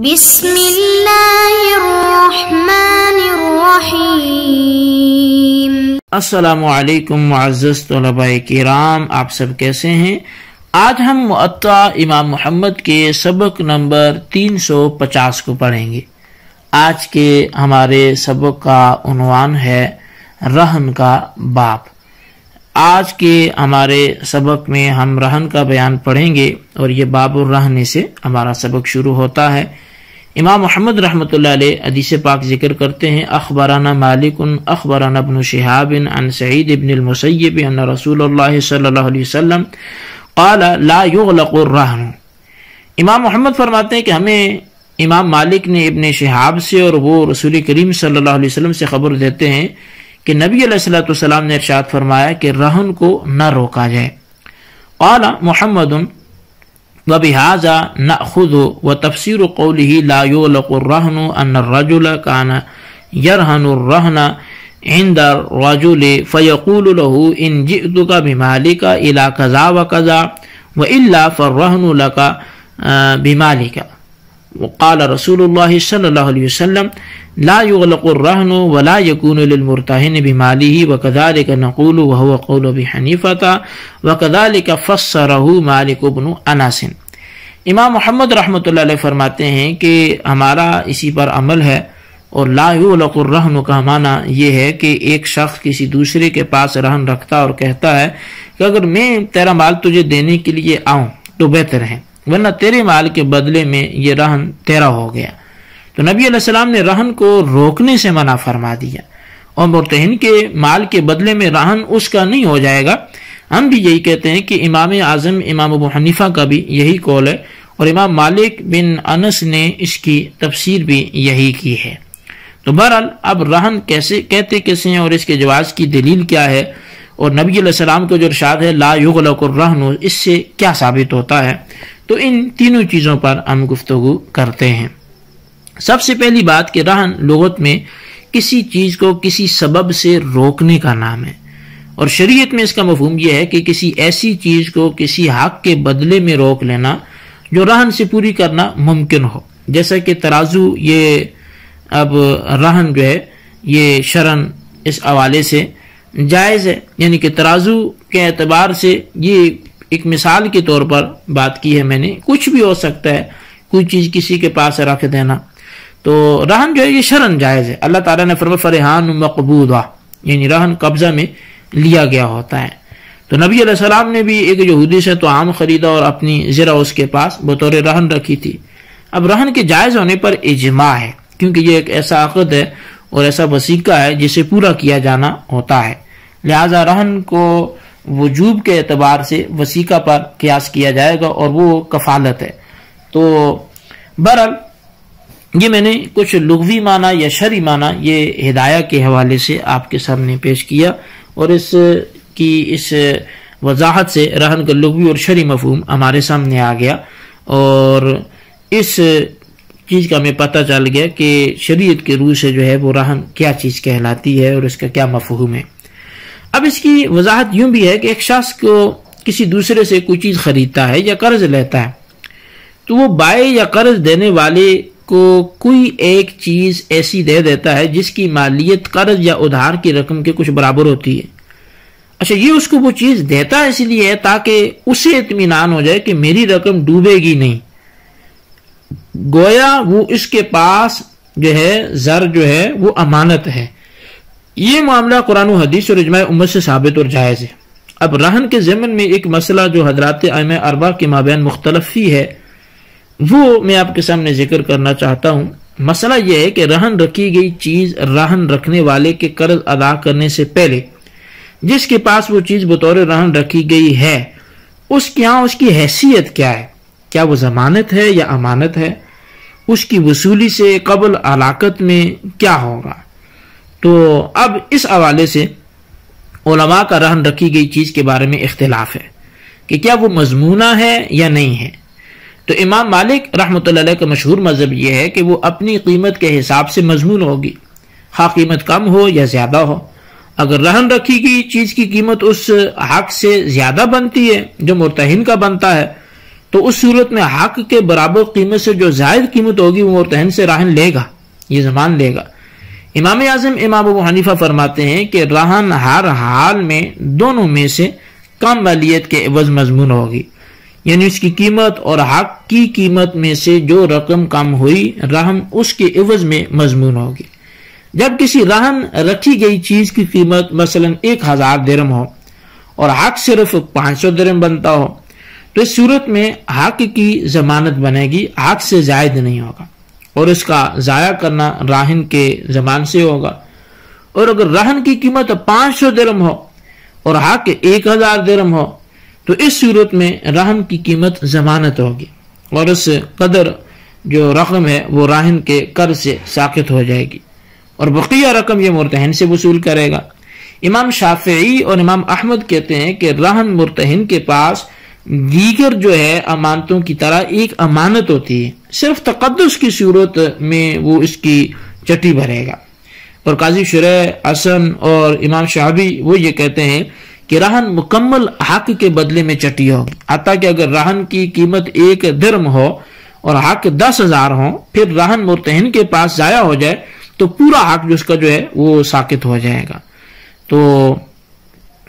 بسم اللہ الرحمن الرحیم۔ السلام علیکم معزز طلباء کرام، آپ سب کیسے ہیں؟ آج ہم موطا امام محمد کے سبق نمبر 350 کو پڑھیں گے۔ آج کے ہمارے سبق کا عنوان ہے رہن کا باب۔ آج کے ہمارے سبق میں ہم رہن کا بیان پڑھیں گے اور یہ باب الرہن سے ہمارا سبق شروع ہوتا ہے۔ امام محمد رحمۃ اللہ علیہ حدیث پاک ذکر کرتے ہیں، اخبرنا مالک اخبرنا ابن شہاب عن سعید بن المسیب ان رسول اللہ صلی اللہ علیہ وسلم قال لا یغلق الرہن۔ امام محمد فرماتے ہیں کہ ہمیں امام مالک نے ابن شہاب سے اور وہ رسول کریم صلی اللہ علیہ وسلم سے خبر دیتے ہیں کہ نبی علیہ الصلوۃ والسلام نے ارشاد فرمایا کہ رہن کو نہ روکا جائے۔ قال محمد وبهذا نأخذ وتفسير قوله لا يغلق الرهن أن الرجل كان يرهن الرهن عند الرجل فيقول له إن جئتك بمالك إلى كذا وكذا وإلا فالرهن لك بمالك۔ وقال رسول الله صلى الله عليه وسلم لا يغلق الرهن ولا يكون للمرتهن بماله وكذلك نقول وهو قول ابي حنيفة وكذلك فسره مالك بن انس۔ امام محمد رحمۃ اللہ علیہ فرماتے ہیں کہ ہمارا اسی پر عمل ہے، اور لا یغلق الرہن کا معنی یہ ہے کہ ایک شخص کسی دوسرے کے پاس رہن رکھتا اور کہتا ہے کہ اگر میں تیرا مال تجھے دینے کے لیے آؤں تو بہتر ہے، ورنہ تیرے مال کے بدلے میں یہ رہن تیرا ہو گیا۔ تو نبی علیہ السلام نے رہن کو روکنے سے منع فرما دیا، اور مرتہن کے مال کے بدلے میں رہن اس کا نہیں ہو جائے گا۔ ہم بھی یہی کہتے ہیں کہ امام اعظم امام ابو حنیفہ کا بھی یہی قول ہے، اور امام مالک بن انس نے اس کی تفسیر بھی یہی کی ہے۔ تو بہرحال اب رہن کیسے کہتے کیسے ہیں اور اس کے جواز کی دلیل کیا ہے، اور نبی علیہ السلام کو جو ارشاد ہے لا یغلق الرہن، اس سے کیا ثابت ہوتا ہے، تو ان تینوں چیزوں پر ہم گفتگو کرتے ہیں۔ سب سے پہلی بات کہ رہن لغت میں کسی چیز کو کسی سبب سے روکنے کا نام ہے، اور شریعت میں اس کا مفہوم یہ ہے کہ کسی ایسی چیز کو کسی حق کے بدلے میں روک لینا جو رہن سے پوری کرنا ممکن ہو، جیسا کہ ترازو، یہ اب رہن جو ہے یہ شرعاً اس حوالے سے جائز ہے، یعنی کہ ترازو کے اعتبار سے یہ ایک مثال کے طور پر بات کی ہے میں نے، کچھ بھی ہو سکتا ہے، کوئی چیز کسی کے پاس رکھ دینا، تو رہن جو ہے یہ شرعاً جائز ہے۔ اللہ تعالیٰ نے فرمایا فرہان مقبوضہ، یعنی رہن قبضہ میں لیا گیا ہوتا ہے۔ تو نبی علیہ السلام نے بھی ایک یہودی سے طعام خریدا اور اپنی زرہ اس کے پاس بطور رہن رکھی تھی۔ اب رہن کے جائز ہونے پر اجماع ہے، کیونکہ یہ ایک ایسا عقد ہے اور ایسا وثیقہ ہے جسے پورا کیا جانا ہوتا ہے، لہذا رہن کو وجوب کے اعتبار سے وثیقہ پر قیاس کیا جائے گا، اور وہ کفالت ہے۔ تو بہرحال یہ میں نے کچھ لغوی معنی یا شرعی معنی یہ ہدایہ کے حوالے سے آپ کے سامنے پیش کیا، اور اس وضاحت سے رہن کا لغوی اور شرعی مفہوم ہمارے سامنے آ گیا، اور اس چیز کا ہمیں پتہ چل گیا کہ شریعت کے روح سے جو ہے وہ رہن کیا چیز کہلاتی ہے اور اس کا کیا مفہوم ہے۔ اب اس کی وضاحت یوں بھی ہے کہ ایک شخص کو کسی دوسرے سے کوئی چیز خریدتا ہے یا قرض لیتا ہے، تو وہ بائع یا قرض دینے والے کو کوئی ایک چیز ایسی دے دیتا ہے جس کی مالیت قرض یا ادھار کی رقم کے کچھ برابر ہوتی ہے۔ اچھا، یہ اس کو وہ چیز دیتا ہے اس لیے ہے تاکہ اسے اطمینان ہو جائے کہ میری رقم ڈوبے گی نہیں، گویا وہ اس کے پاس جو ہے زر جو ہے وہ امانت ہے۔ یہ معاملہ قرآن و حدیث اور اجماع امت سے ثابت اور جائز ہے۔ اب رہن کے ضمن میں ایک مسئلہ جو حضرات ائمہ اربعہ کے مابین مختلف ہی ہے، وہ میں آپ کے سامنے ذکر کرنا چاہتا ہوں۔ مسئلہ یہ ہے کہ رہن رکھی گئی چیز رہن رکھنے والے کے قرض ادا کرنے سے پہلے جس کے پاس وہ چیز بطور رہن رکھی گئی ہے، اس کی حیثیت کیا ہے؟ کیا وہ ضمانت ہے یا امانت ہے؟ اس کی وصولی سے قبل علاقت میں کیا ہوگا؟ تو اب اس حوالے سے علماء کا رہن رکھی گئی چیز کے بارے میں اختلاف ہے کہ کیا وہ مضمونہ ہے یا نہیں ہے۔ تو امام مالک رحمۃ اللہ علیہ کا مشہور مذہب یہ ہے کہ وہ اپنی قیمت کے حساب سے مضمون ہوگی، خواہ قیمت کم ہو یا زیادہ ہو۔ اگر رہن رکھی گئی چیز کی قیمت اس حق سے زیادہ بنتی ہے جو مرتہن کا بنتا ہے، تو اس صورت میں حق کے برابر قیمت سے جو زائد قیمت ہوگی وہ مرتہن سے راہن لے گا، یہ ضمان لے گا۔ امام اعظم امام ابو حنیفہ فرماتے ہیں کہ راہن ہر حال میں دونوں میں سے کم مالیت کے عوض مضمون ہوگی، یعنی اس کی قیمت اور حق کی قیمت میں سے جو رقم کم ہوئی راہن اس کے عوض میں مضمون ہوگی۔ جب کسی راہن رکھی گئی چیز کی قیمت مثلا 1000 درہم ہو اور حق صرف 500 درہم بنتا ہو تو اس صورت میں حق کی ضمانت بنے گی، حق سے زائد نہیں ہوگا، اور اس کا ضائع کرنا راہن کے ضمان سے ہوگا۔ اور اگر راہن کی قیمت 500 درہم ہو اور حق 1000 درہم ہو تو اس صورت میں راہن کی قیمت ضمانت ہوگی، اور اس قدر جو رقم ہے وہ راہن کے قرض سے ساقط ہو جائے گی، اور بقیہ رقم یہ مرتہن سے وصول کرے گا۔ امام شافعی اور امام احمد کہتے ہیں کہ راہن مرتہن کے پاس دیگر جو ہے امانتوں کی طرح ایک امانت ہوتی ہے، صرف تقدس کی صورت میں وہ اس کی چٹی بھرے گا۔ اور قاضی شریح، حسن اور امام شعبی وہ یہ کہتے ہیں کہ راہن مکمل حق کے بدلے میں چٹی ہوگی، حتیٰ کہ اگر راہن کی قیمت 1 درہم ہو اور حق 10,000 ہو، پھر راہن مرتہن کے پاس ضائع ہو جائے تو پورا حق جو اس کا جو ہے وہ ساقط ہو جائے گا۔ تو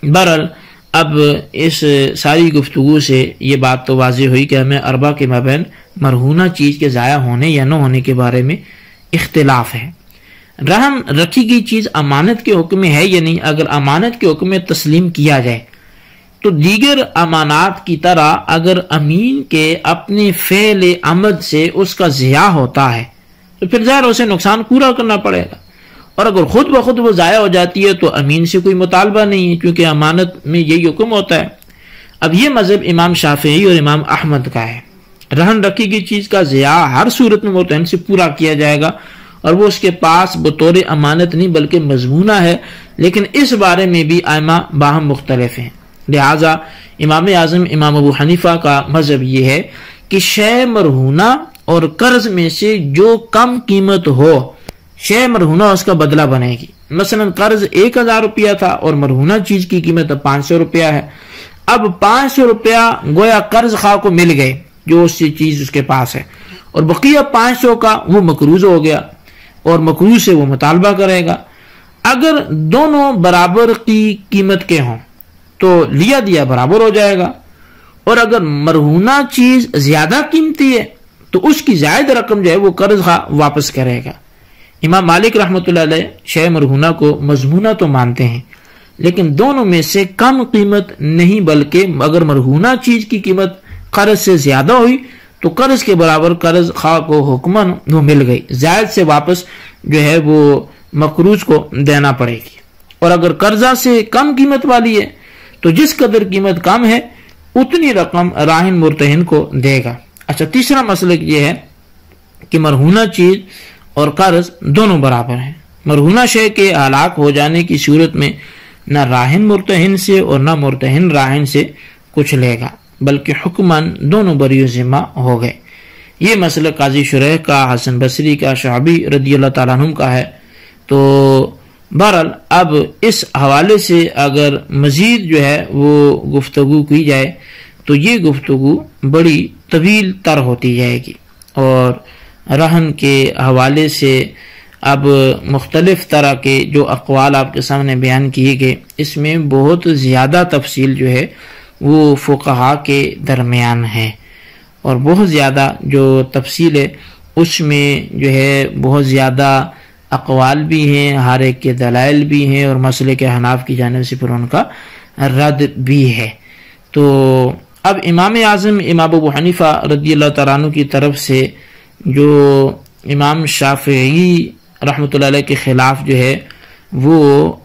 بہرحال اب اس ساری گفتگو سے یہ بات تو واضح ہوئی کہ ہمیں اربا کے مابین مرہونہ چیز کے ضائع ہونے یا نہ ہونے کے بارے میں اختلاف ہے۔ رہن رکھی گئی چیز امانت کے حکم میں ہے یا نہیں؟ اگر امانت کے حکم میں تسلیم کیا جائے تو دیگر امانات کی طرح اگر امین کے اپنے فعل عمد سے اس کا ضیاع ہوتا ہے تو پھر ظاہر اسے نقصان پورا کرنا پڑے گا، اور اگر خود بخود وہ ضائع ہو جاتی ہے تو امین سے کوئی مطالبہ نہیں ہے، کیونکہ امانت میں یہی حکم ہوتا ہے۔ اب یہ مذہب امام شافعی اور امام احمد کا ہے، رہن رکھی گئی چیز کا ضیاع ہر صورت میں مرتہن سے پورا کیا جائے گا، اور وہ اس کے پاس بطور امانت نہیں بلکہ مضمونہ ہے، لیکن اس بارے میں بھی ائمہ باہم مختلف ہیں۔ لہذا امام اعظم امام ابو حنیفہ کا مذہب یہ ہے کہ شے مرہونہ اور قرض میں سے جو کم قیمت ہو، شے مرہونہ اس کا بدلہ بنے گی۔ مثلا قرض 1000 روپیہ تھا اور مرہونہ چیز کی قیمت 500 روپیہ ہے، اب 500 روپیہ گویا قرض خواہ کو مل گئے جو اس چیز اس کے پاس ہے، اور بقیہ 500 کا وہ مقروض ہو گیا اور مقروض سے وہ مطالبہ کرے گا۔ اگر دونوں برابر کی قیمت کے ہوں تو لیا دیا برابر ہو جائے گا، اور اگر مرہونہ چیز زیادہ قیمتی ہے تو اس کی زائد رقم جو ہے وہ قرض خواہ واپس کرے گا۔ امام مالک رحمۃ اللہ علیہ شے مرہونہ کو مضمونہ تو مانتے ہیں، لیکن دونوں میں سے کم قیمت نہیں، بلکہ اگر مرہونہ چیز کی قیمت قرض سے زیادہ ہوئی تو قرض کے برابر قرض خواہ کو حکماً وہ مل گئی، زائد سے واپس جو ہے وہ مقروض کو دینا پڑے گی۔ اور اگر قرضہ سے کم قیمت والی ہے تو جس قدر قیمت کم ہے اتنی رقم راہن مرتہن کو دے گا۔ اچھا، تیسرا مسئلہ یہ ہے کہ مرہونہ چیز اور قرض دونوں برابر ہیں۔ مرہونہ شے کے ہلاک ہو جانے کی صورت میں نہ راہن مرتہن سے اور نہ مرتہن راہن سے کچھ لے گا، بلکہ حکماً دونوں بری ذمہ ہو گئے۔ یہ مسئلہ قاضی شریح کا، حسن بصری کا، شعبی رضی اللہ تعالیٰ عنہ کا ہے۔ تو بہرحال اب اس حوالے سے اگر مزید جو ہے وہ گفتگو کی جائے تو یہ گفتگو بڑی طویل تر ہوتی جائے گی، اور رہن کے حوالے سے اب مختلف طرح کے جو اقوال آپ کے سامنے بیان کیے گئے، اس میں بہت زیادہ تفصیل جو ہے وہ فقہا کے درمیان ہے، اور بہت زیادہ جو تفصیل ہے اس میں جو ہے بہت زیادہ اقوال بھی ہیں، ہر ایک کے دلائل بھی ہیں، اور مسئلے کے حناف کی جانب سے پھر ان کا رد بھی ہے۔ تو اب امام اعظم امام ابو حنیفہ رضی اللہ تعالیٰ عنہ کی طرف سے جو امام شافعی رحمۃ اللہ علیہ کے خلاف جو ہے وہ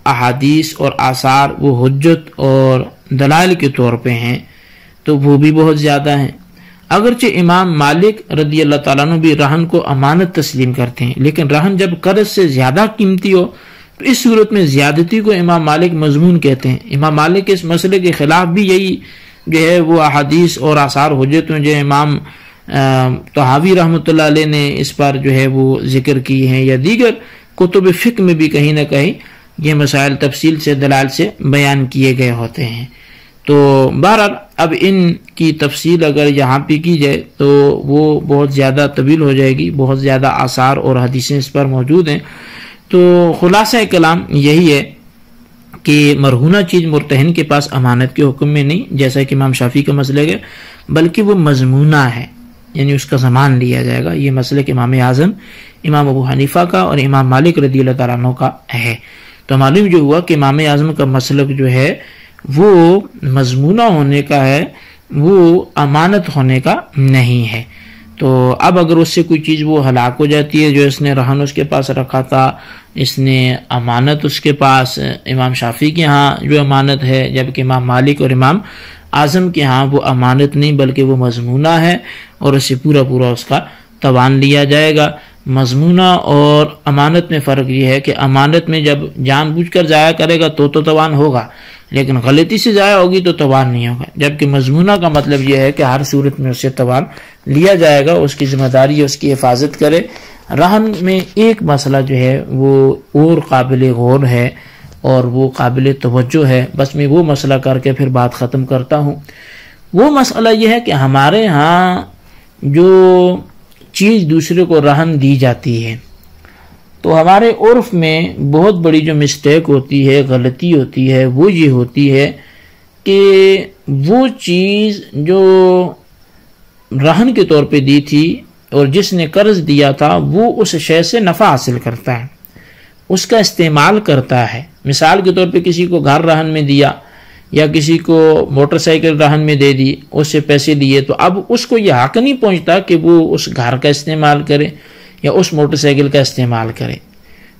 احادیث اور آثار وہ حجت اور دلائل کے طور پہ ہیں، تو وہ بھی بہت زیادہ ہیں۔ اگرچہ امام مالک رضی اللہ تعالیٰ عنہ بھی رہن کو امانت تسلیم کرتے ہیں، لیکن رہن جب قرض سے زیادہ قیمتی ہو تو اس صورت میں زیادتی کو امام مالک مضمون کہتے ہیں۔ امام مالک کے اس مسئلے کے خلاف بھی یہی جو ہے وہ احادیث اور آثار حجت ہیں جو امام طحاوی رحمۃ اللہ علیہ نے اس پر جو ہے وہ ذکر کی ہیں، یا دیگر کتب فقہ میں بھی کہیں نہ کہیں یہ مسائل تفصیل سے دلائل سے بیان کیے گئے ہوتے ہیں۔ تو بہرحال اب ان کی تفصیل اگر یہاں پہ کی جائے تو وہ بہت زیادہ طویل ہو جائے گی، بہت زیادہ آثار اور حدیثیں اس پر موجود ہیں۔ تو خلاصہ کلام یہی ہے کہ مرہونہ چیز مرتہن کے پاس امانت کے حکم میں نہیں، جیسا کہ امام شافعی کا مسلک ہے، بلکہ وہ مضمونہ ہے، یعنی اس کا ضمان لیا جائے گا۔ یہ مسلک امام اعظم، امام ابو حنیفہ کا اور امام مالک رضی اللہ تعالیٰ عنہ کا ہے۔ تو معلوم جو ہوا کہ امام اعظم کا مسلک جو ہے وہ مضمونہ ہونے کا ہے، وہ امانت ہونے کا نہیں ہے۔ تو اب اگر اس سے کوئی چیز وہ ہلاک ہو جاتی ہے، جو اس نے رہن اس کے پاس رکھا تھا، اس نے امانت اس کے پاس، امام شافعی کے ہاں جو امانت ہے، جبکہ امام مالک اور امام اعظم کے ہاں وہ امانت نہیں بلکہ وہ مضمونہ ہے، اور اسے پورا اس کا توان لیا جائے گا۔ مضمونہ اور امانت میں فرق یہ ہے کہ امانت میں جب جان بوجھ کر ضائع کرے گا تو توان ہوگا، لیکن غلطی سے ضائع ہوگی تو توان نہیں ہوگا، جبکہ مضمونہ کا مطلب یہ ہے کہ ہر صورت میں اسے توان لیا جائے گا، اس کی ذمہ داری ہے اس کی حفاظت کرے۔ رہن میں ایک مسئلہ جو ہے وہ اور قابل غور ہے اور وہ قابل توجہ ہے، بس میں وہ مسئلہ کر کے پھر بات ختم کرتا ہوں۔ وہ مسئلہ یہ ہے کہ ہمارے ہاں جو چیز دوسرے کو رہن دی جاتی ہے تو ہمارے عرف میں بہت بڑی جو مسٹیک ہوتی ہے، غلطی ہوتی ہے، وہ یہ ہوتی ہے کہ وہ چیز جو رہن کے طور پہ دی تھی اور جس نے قرض دیا تھا وہ اس شے سے نفع حاصل کرتا ہے، اس کا استعمال کرتا ہے۔ مثال کے طور پہ کسی کو گھر رہن میں دیا یا کسی کو موٹر سائیکل رہن میں دے دی، اس سے پیسے لیے، تو اب اس کو یہ حق نہیں پہنچتا کہ وہ اس گھر کا استعمال کرے یا اس موٹر سائیکل کا استعمال کرے۔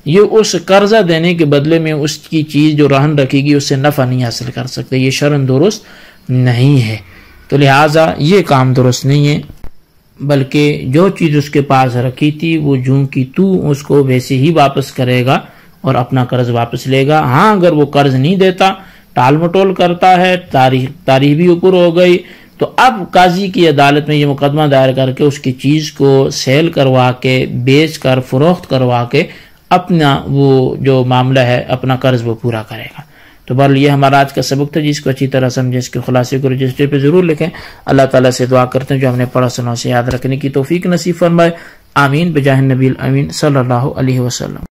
یہ اس قرضہ دینے کے بدلے میں اس کی چیز جو رہن رکھے گی اس سے نفع نہیں حاصل کر سکتے، یہ شرعاً درست نہیں ہے۔ تو لہٰذا یہ کام درست نہیں ہے، بلکہ جو چیز اس کے پاس رکھی تھی وہ جوں کی تو اس کو ویسے ہی واپس کرے گا اور اپنا قرض واپس لے گا۔ ہاں اگر وہ قرض نہیں دیتا، ٹال مٹول کرتا ہے، تاریخ بھی اوپر ہو گئی، تو اب قاضی کی عدالت میں یہ مقدمہ دائر کر کے اس کی چیز کو سیل کروا کے، بیچ کر، فروخت کروا کے اپنا وہ جو معاملہ ہے، اپنا قرض وہ پورا کرے گا۔ تو بہرحال یہ ہمارا آج کا سبق تھا، جس کو اچھی طرح سمجھے، اس کے خلاصے کو رجسٹر پہ ضرور لکھیں۔ اللہ تعالیٰ سے دعا کرتے ہیں جو ہم نے پڑھا سنا اسے یاد رکھنے کی توفیق نصیب فرمائے۔ آمین بجاہ النبی الامین صلی اللہ علیہ وسلم۔